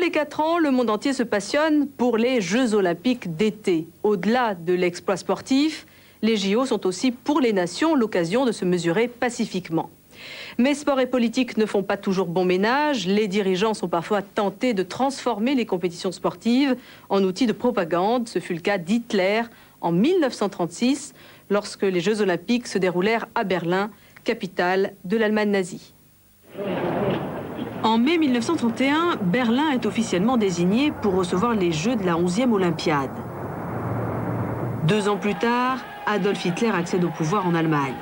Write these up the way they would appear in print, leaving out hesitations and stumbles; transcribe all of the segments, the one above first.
les 4 ans, le monde entier se passionne pour les Jeux olympiques d'été. Au-delà de l'exploit sportif, les JO sont aussi pour les nations l'occasion de se mesurer pacifiquement. Mais sport et politique ne font pas toujours bon ménage. Les dirigeants sont parfois tentés de transformer les compétitions sportives en outils de propagande. Ce fut le cas d'Hitler en 1936, lorsque les Jeux olympiques se déroulèrent à Berlin, capitale de l'Allemagne nazie. En mai 1931, Berlin est officiellement désigné pour recevoir les Jeux de la 11e Olympiade. 2 ans plus tard, Adolf Hitler accède au pouvoir en Allemagne.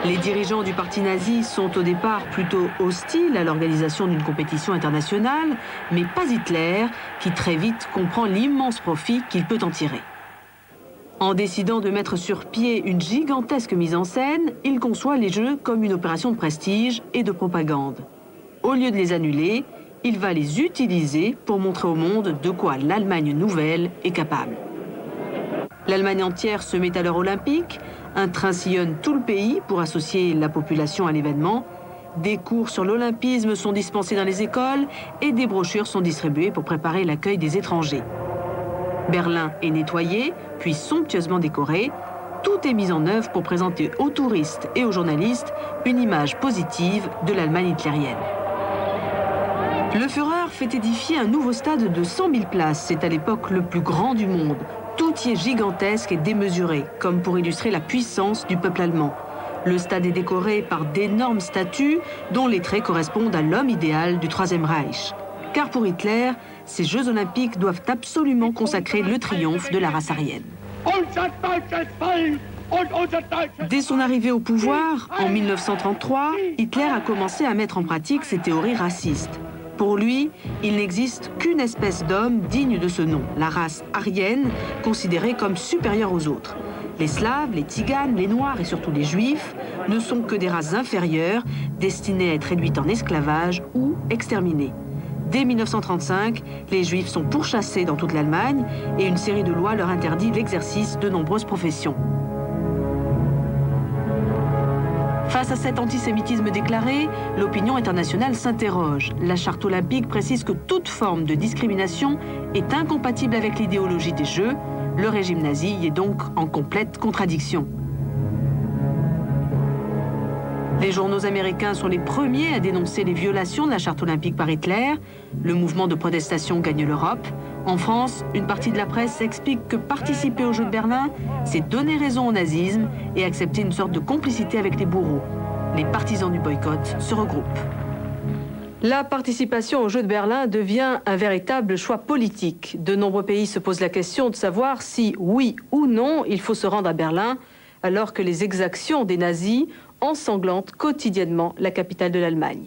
Les dirigeants du parti nazi sont au départ plutôt hostiles à l'organisation d'une compétition internationale, mais pas Hitler, qui très vite comprend l'immense profit qu'il peut en tirer. En décidant de mettre sur pied une gigantesque mise en scène, il conçoit les Jeux comme une opération de prestige et de propagande. Au lieu de les annuler, il va les utiliser pour montrer au monde de quoi l'Allemagne nouvelle est capable. L'Allemagne entière se met à l'heure olympique, un train sillonne tout le pays pour associer la population à l'événement. Des cours sur l'olympisme sont dispensés dans les écoles et des brochures sont distribuées pour préparer l'accueil des étrangers. Berlin est nettoyé, puis somptueusement décoré. Tout est mis en œuvre pour présenter aux touristes et aux journalistes une image positive de l'Allemagne hitlérienne. Le Führer fait édifier un nouveau stade de 100 000 places. C'est à l'époque le plus grand du monde. Tout y est gigantesque et démesuré, comme pour illustrer la puissance du peuple allemand. Le stade est décoré par d'énormes statues dont les traits correspondent à l'homme idéal du Troisième Reich. Car pour Hitler, ces Jeux olympiques doivent absolument consacrer le triomphe de la race aryenne. Dès son arrivée au pouvoir, en 1933, Hitler a commencé à mettre en pratique ses théories racistes. Pour lui, il n'existe qu'une espèce d'homme digne de ce nom, la race aryenne, considérée comme supérieure aux autres. Les Slaves, les Tziganes, les Noirs et surtout les Juifs ne sont que des races inférieures, destinées à être réduites en esclavage ou exterminées. Dès 1935, les Juifs sont pourchassés dans toute l'Allemagne et une série de lois leur interdit l'exercice de nombreuses professions. Face à cet antisémitisme déclaré, l'opinion internationale s'interroge. La charte olympique précise que toute forme de discrimination est incompatible avec l'idéologie des Jeux. Le régime nazi y est donc en complète contradiction. Les journaux américains sont les premiers à dénoncer les violations de la charte olympique par Hitler. Le mouvement de protestation gagne l'Europe. En France, une partie de la presse explique que participer aux Jeux de Berlin, c'est donner raison au nazisme et accepter une sorte de complicité avec les bourreaux. Les partisans du boycott se regroupent. La participation aux Jeux de Berlin devient un véritable choix politique. De nombreux pays se posent la question de savoir si, oui ou non, il faut se rendre à Berlin, alors que les exactions des nazis ensanglantent quotidiennement la capitale de l'Allemagne.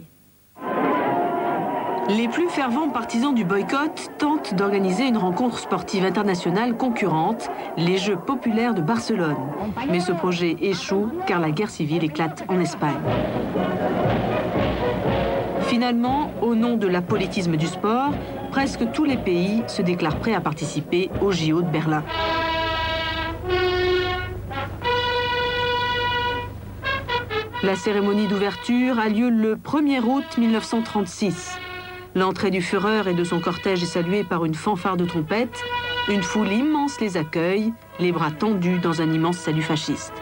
Les plus fervents partisans du boycott tentent d'organiser une rencontre sportive internationale concurrente, les Jeux populaires de Barcelone. Mais ce projet échoue car la guerre civile éclate en Espagne. Finalement, au nom de l'apolitisme du sport, presque tous les pays se déclarent prêts à participer aux JO de Berlin. La cérémonie d'ouverture a lieu le 1er août 1936. L'entrée du Führer et de son cortège est saluée par une fanfare de trompettes. Une foule immense les accueille, les bras tendus dans un immense salut fasciste.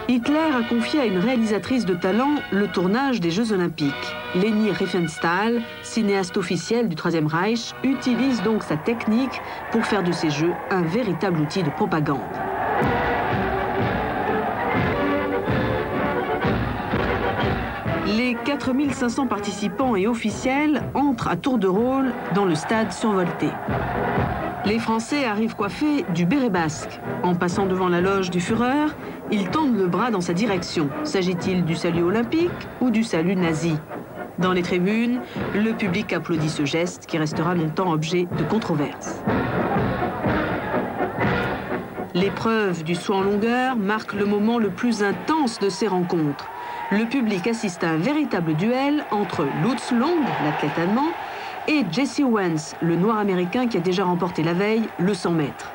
Hitler a confié à une réalisatrice de talent le tournage des Jeux olympiques. Leni Riefenstahl, cinéaste officielle du Troisième Reich, utilise donc sa technique pour faire de ces Jeux un véritable outil de propagande. Les 4500 participants et officiels entrent à tour de rôle dans le stade survolté. Les Français arrivent coiffés du béret basque. En passant devant la loge du Führer, ils tendent le bras dans sa direction. S'agit-il du salut olympique ou du salut nazi ? Dans les tribunes, le public applaudit ce geste qui restera longtemps objet de controverse. L'épreuve du saut en longueur marque le moment le plus intense de ces rencontres. Le public assiste à un véritable duel entre Lutz Long, l'athlète allemand, et Jesse Owens, le noir américain qui a déjà remporté la veille le 100 mètres.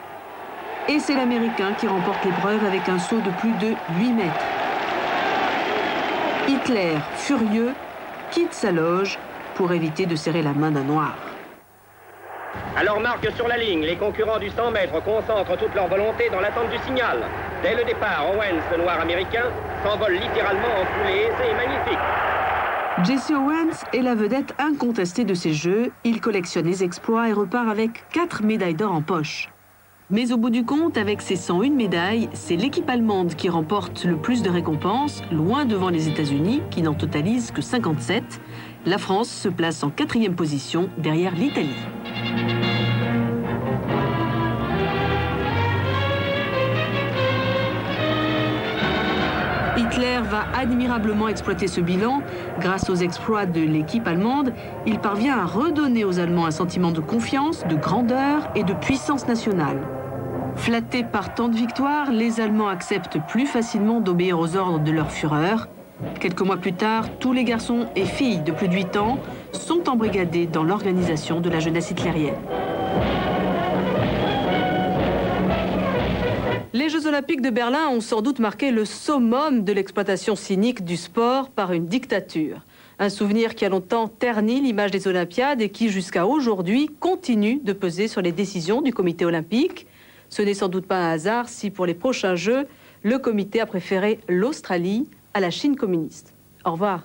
Et c'est l'Américain qui remporte l'épreuve avec un saut de plus de 8 mètres. Hitler, furieux, quitte sa loge pour éviter de serrer la main d'un noir. Alors marque sur la ligne, les concurrents du 100 mètres concentrent toute leur volonté dans l'attente du signal. Dès le départ, Owens, le noir américain, s'envole littéralement en foulée aisée et magnifique. Jesse Owens est la vedette incontestée de ces Jeux. Il collectionne les exploits et repart avec 4 médailles d'or en poche. Mais au bout du compte, avec ses 101 médailles, c'est l'équipe allemande qui remporte le plus de récompenses, loin devant les États-Unis, qui n'en totalisent que 57. La France se place en 4e position, derrière l'Italie. Hitler va admirablement exploiter ce bilan. Grâce aux exploits de l'équipe allemande, il parvient à redonner aux Allemands un sentiment de confiance, de grandeur et de puissance nationale. Flattés par tant de victoires, les Allemands acceptent plus facilement d'obéir aux ordres de leur Führer. Quelques mois plus tard, tous les garçons et filles de plus de 8 ans sont embrigadés dans l'organisation de la jeunesse hitlérienne. Les Jeux Olympiques de Berlin ont sans doute marqué le summum de l'exploitation cynique du sport par une dictature. Un souvenir qui a longtemps terni l'image des Olympiades et qui, jusqu'à aujourd'hui, continue de peser sur les décisions du comité olympique. Ce n'est sans doute pas un hasard si, pour les prochains Jeux, le comité a préféré l'Australie à la Chine communiste. Au revoir.